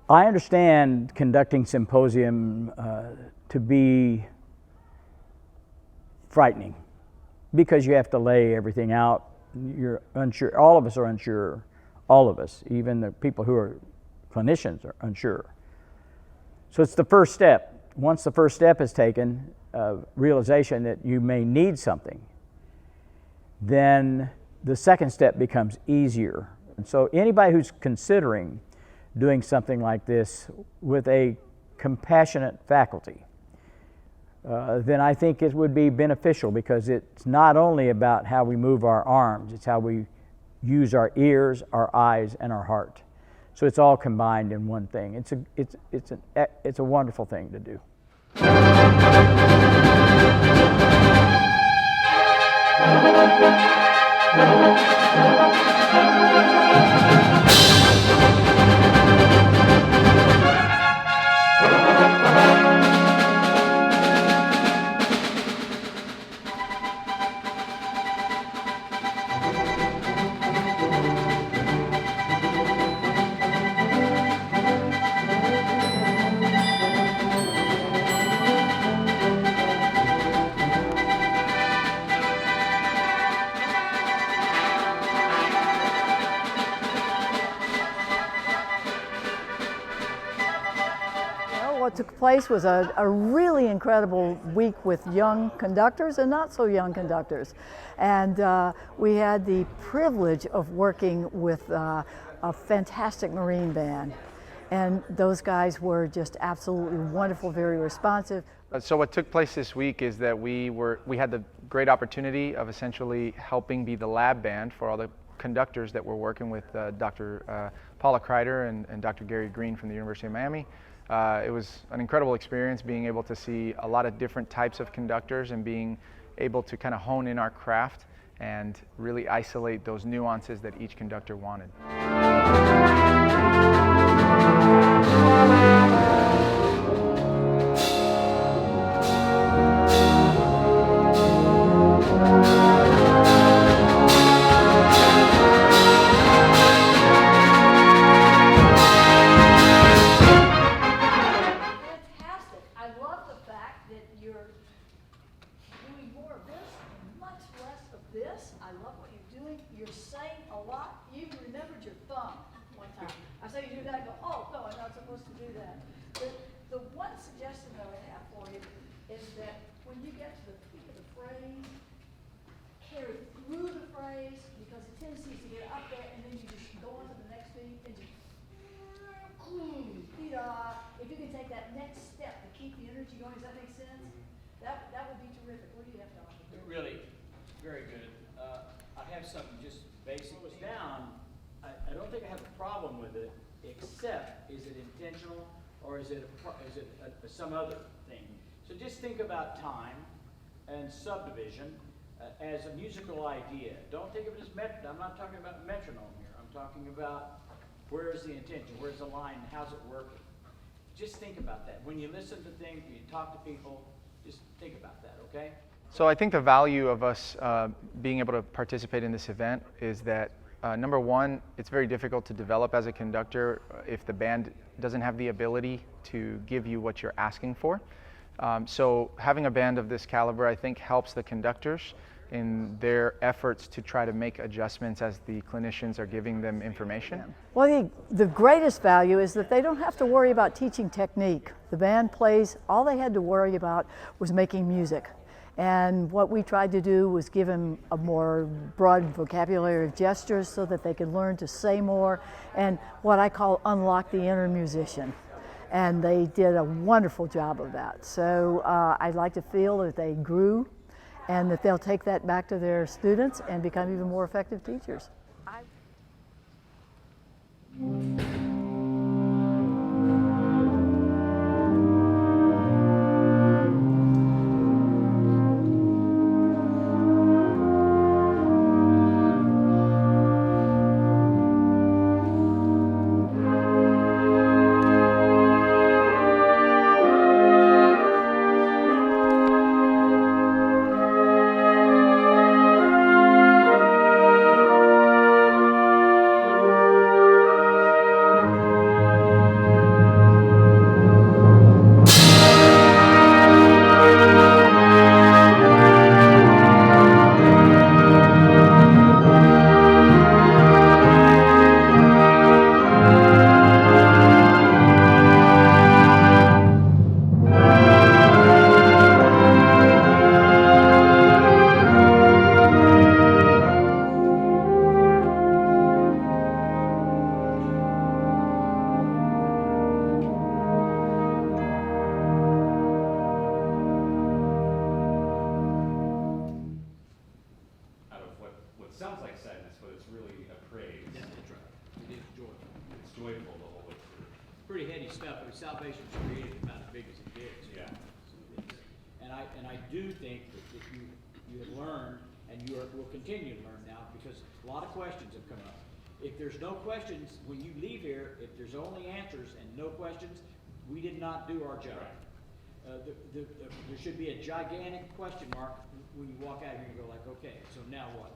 I understand conducting Symposium to be frightening because you have to lay everything out. You're unsure. All of us are unsure. All of us, even the people who are clinicians, are unsure. So it's the first step. Once the first step is taken, realization that you may need something, then the second step becomes easier. And so anybody who's considering doing something like this with a compassionate faculty, then I think it would be beneficial, because it's not only about how we move our arms, it's how we use our ears, our eyes, and our heart. So it's all combined in one thing. It's a wonderful thing to do. What took place was a really incredible week with young conductors and not so young conductors. And we had the privilege of working with a fantastic Marine band. And those guys were just absolutely wonderful, very responsive. So what took place this week is that we had the great opportunity of essentially helping be the lab band for all the conductors that were working with Dr. Paula Kreider and Dr. Gary Green from the University of Miami. It was an incredible experience being able to see a lot of different types of conductors and being able to kind of hone in our craft and really isolate those nuances that each conductor wanted. I love what you're doing. You're saying a lot. You remembered your thumb one time. I saw you do that and go, oh, no, I'm not supposed to do that. The one suggestion that I have for you is that when you get to the peak of the phrase, carry through the phrase, because the tendency is to get up there and then you just go on to the next beat and just, if you can take that next step to keep the energy going, does that make sense? That would be terrific. What do you have to offer? Really, very good. I have something just basic. It was down. I don't think I have a problem with it, except is it intentional or is it some other thing? So just think about time and subdivision as a musical idea. Don't think of it as I'm not talking about metronome here. I'm talking about where is the intention, where's the line, how's it working? Just think about that. When you listen to things, when you talk to people, just think about that, okay? So I think the value of us being able to participate in this event is that, number one, it's very difficult to develop as a conductor if the band doesn't have the ability to give you what you're asking for. So having a band of this caliber, I think, helps the conductors in their efforts to try to make adjustments as the clinicians are giving them information. Well, the greatest value is that they don't have to worry about teaching technique. The band plays, all they had to worry about was making music. And what we tried to do was give them a more broad vocabulary of gestures so that they could learn to say more, and what I call unlock the inner musician. And they did a wonderful job of that. So I'd like to feel that they grew and that they'll take that back to their students and become even more effective teachers. stuff, Salvation was created about as big as it did. So and I do think that you have learned, and will continue to learn now, because a lot of questions have come up. If there's no questions when you leave here, if there's only answers and no questions, we did not do our job. There should be a gigantic question mark when you walk out here and go like, okay, so now what?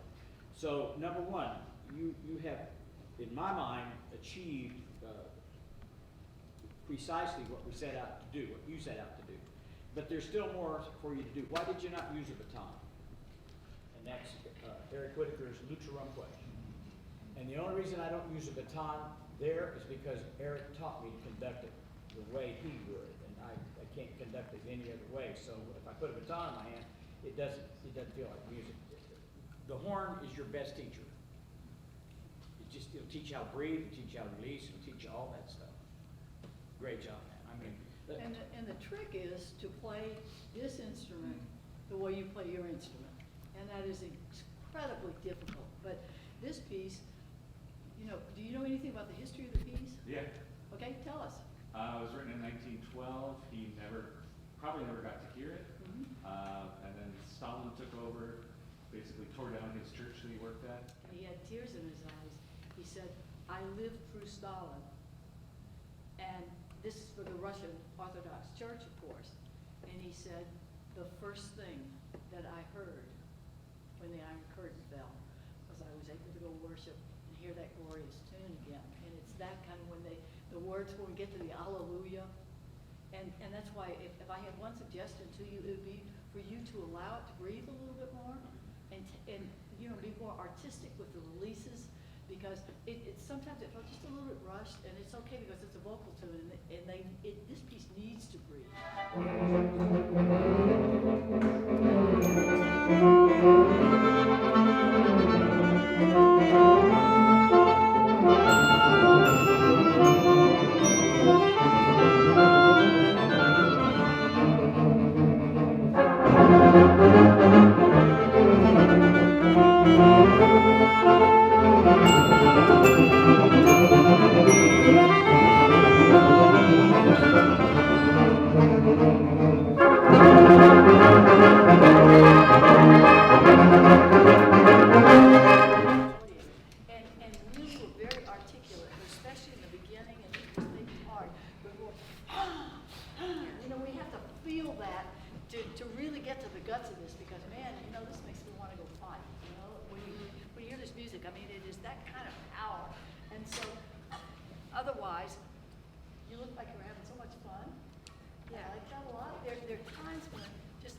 So number one, you have, in my mind, achieved precisely what we set out to do, what you set out to do. But there's still more for you to do. Why did you not use a baton? And that's Eric Whitaker's Lucharum question. And the only reason I don't use a baton there is because Eric taught me to conduct it the way he would, and I can't conduct it any other way. So if I put a baton in my hand, it doesn't feel like music. The horn is your best teacher. It'll teach you how to breathe, it'll teach you how to release, it'll teach you all that stuff. Great job, man. I mean, And the trick is to play this instrument the way you play your instrument. And that is incredibly difficult. But this piece, do you know anything about the history of the piece? Yeah. Okay, tell us. It was written in 1912. He probably never got to hear it. And then Stalin took over, basically tore down his church that he worked at. And he had tears in his eyes. He said, I lived through Stalin. And this is for the Russian Orthodox Church, of course. And he said, the first thing that I heard when the Iron Curtain fell was I was able to go worship and hear that glorious tune again. And it's that kind of when the words, when we get to the Alleluia. And that's why if I had one suggestion to you, it would be for you to allow it to breathe a little bit more and be more artistic with the releases, because sometimes it felt just a little bit rushed, and it's okay because it's a vocal tune, and this piece needs to breathe. And we were very articulate, especially in the beginning, and it was big part. But we have to feel that to really get to the guts of this, because man, this makes me want to go fight. When you hear this music, I mean, it is that kind of power. And so, otherwise, you look like you're having so much fun. Yeah, I like that a lot. There are times when just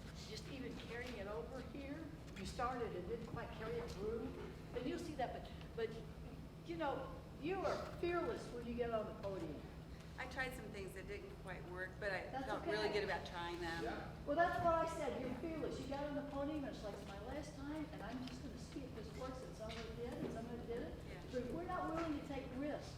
even carrying it over here, you started and didn't quite carry it through, and you'll see that. But you are fearless when you get on the podium. I tried some things that didn't quite work, but I That's felt okay. really good about trying them. Yeah. Well, that's what I said. You're fearless. You got on the podium, and it's like, it's my last time, and I'm just going to see if this works. And somebody did, and somebody did it. Yeah. But we're not willing to take risks.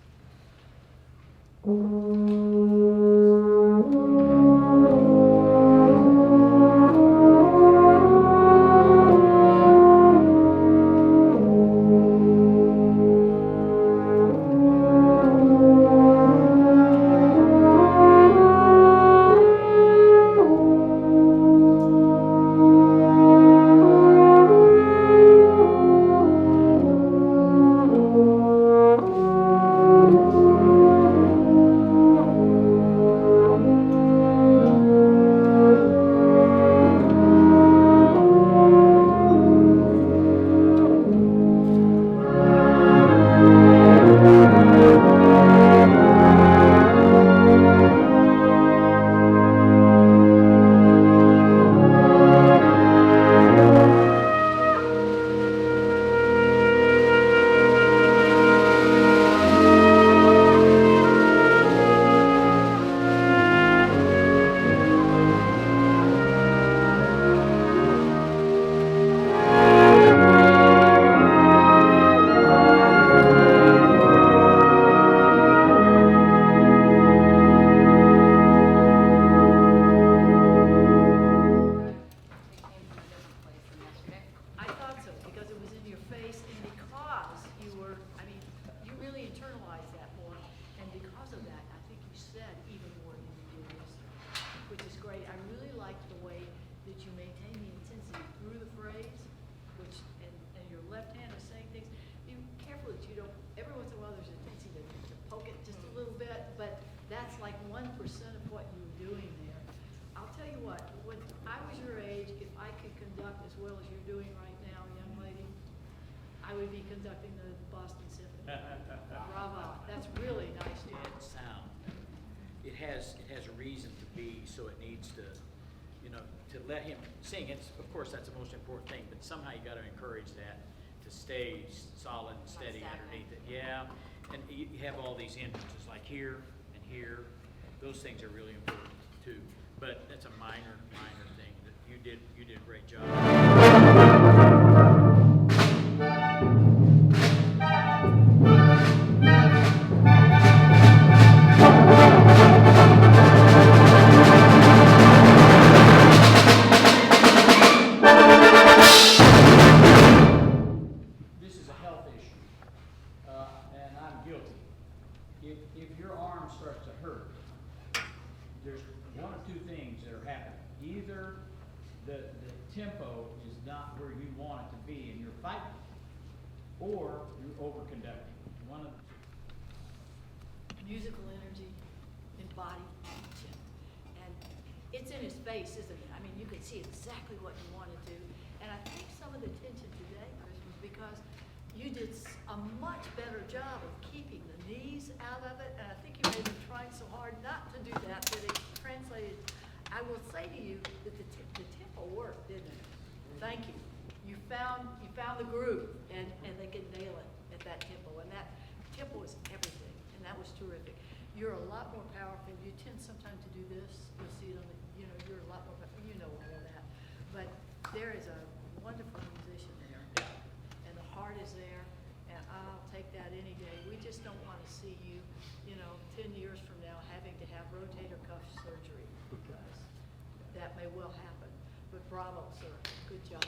as well as you're doing right now, young lady, I would be conducting the Boston Symphony. Bravo, that's really nice. And sound. It has a reason to be, so it needs to, you know, to let him sing. It's, of course, that's the most important thing, but somehow you got to encourage that to stay solid and steady underneath it. Yeah, and you have all these entrances like here and here. Those things are really important too. But that's a minor thing. That you did a great job. This is a health issue, and I'm guilty. If your arm starts to hurt, there's one of two things that are happening. Either the tempo is not where you want it to be and you're fighting, or you're over-conducting. One of the two. Musical energy, embodied action. And it's in his face, isn't it? I mean, you can see exactly what you want to do. And I think some of the tension today, Chris, was because you did a much better job of keeping the knees out of it. And I think you may have been trying so hard not to do that it translated. I will say to you that the tempo worked, didn't it? Thank you. You found the groove, and they could nail it at that tempo. And that tempo is everything, and that was terrific. You're a lot more powerful. You tend sometimes to do this. You'll see it on the, you're a lot more, you know all of that. But there is a wonderful musician there, and the heart is there, and I'll take that any day. We just don't want to see you, 10 years from now having to have rotator cuff surgery, because that may well happen. But bravo, sir. Good job.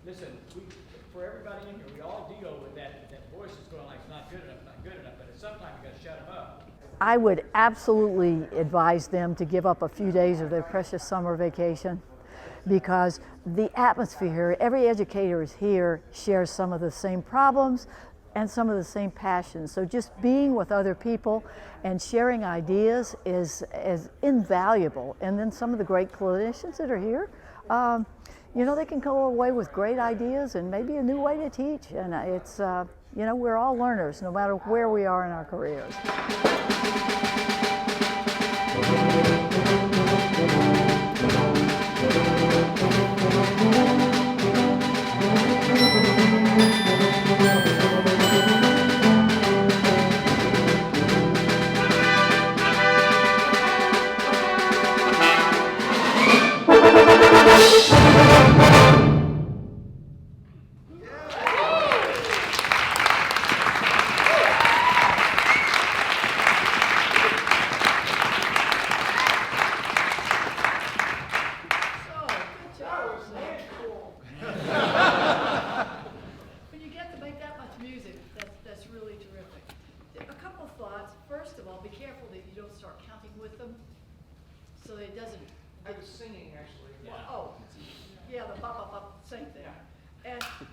Listen, for everybody in here, we all deal with that voice that's going like it's not good enough, but at some time you got to shut them up. I would absolutely advise them to give up a few days of their precious summer vacation, because the atmosphere, every educator is here, shares some of the same problems and some of the same passions. So just being with other people and sharing ideas is invaluable. And then some of the great clinicians that are here, they can go away with great ideas and maybe a new way to teach. And it's, we're all learners, no matter where we are in our careers.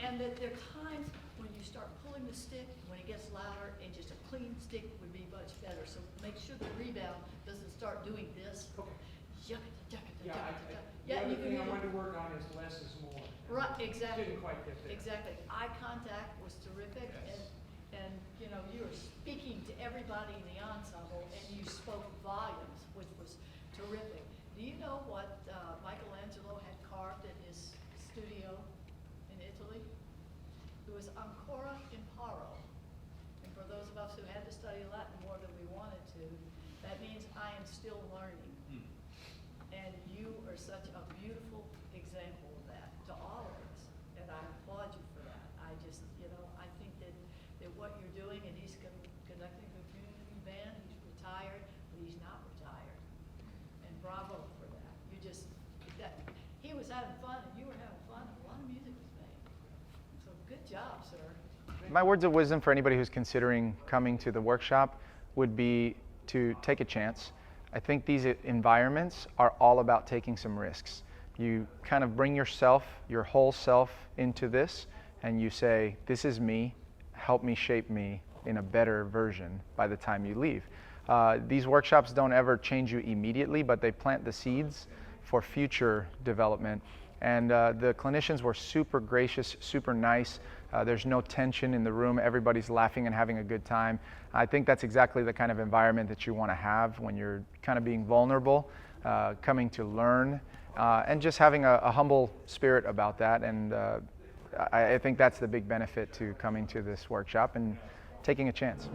And that there are times when you start pulling the stick, when it gets louder, and just a clean stick would be much better. So make sure the rebound doesn't start doing this. Okay. The other thing I wanted to work on is less is more. Right, exactly. Didn't quite get there. Exactly. Eye contact was terrific, yes. and you were speaking to everybody in the ensemble, and you spoke volumes, which was terrific. Do you know what Michelangelo had carved in his studio in Italy? was ancora imparo. And for those of us who had to study Latin more than we wanted to, that means I am still learning. And you are such a beautiful example of that to all of us, and I applaud you for that. I just, I think that what you're doing, and he's conducting a community band, he's retired, but he's not retired. And bravo for that. He was having fun, and you were having fun, and a lot of music was made. So good job, sir. My words of wisdom for anybody who's considering coming to the workshop would be to take a chance. I think these environments are all about taking some risks. You kind of bring yourself, your whole self into this, and you say, this is me, help me shape me in a better version by the time you leave. These workshops don't ever change you immediately, but they plant the seeds for future development. And the clinicians were super gracious, super nice. There's no tension in the room. Everybody's laughing and having a good time. I think that's exactly the kind of environment that you want to have when you're kind of being vulnerable, coming to learn, and just having a humble spirit about that. And I think that's the big benefit to coming to this workshop and taking a chance.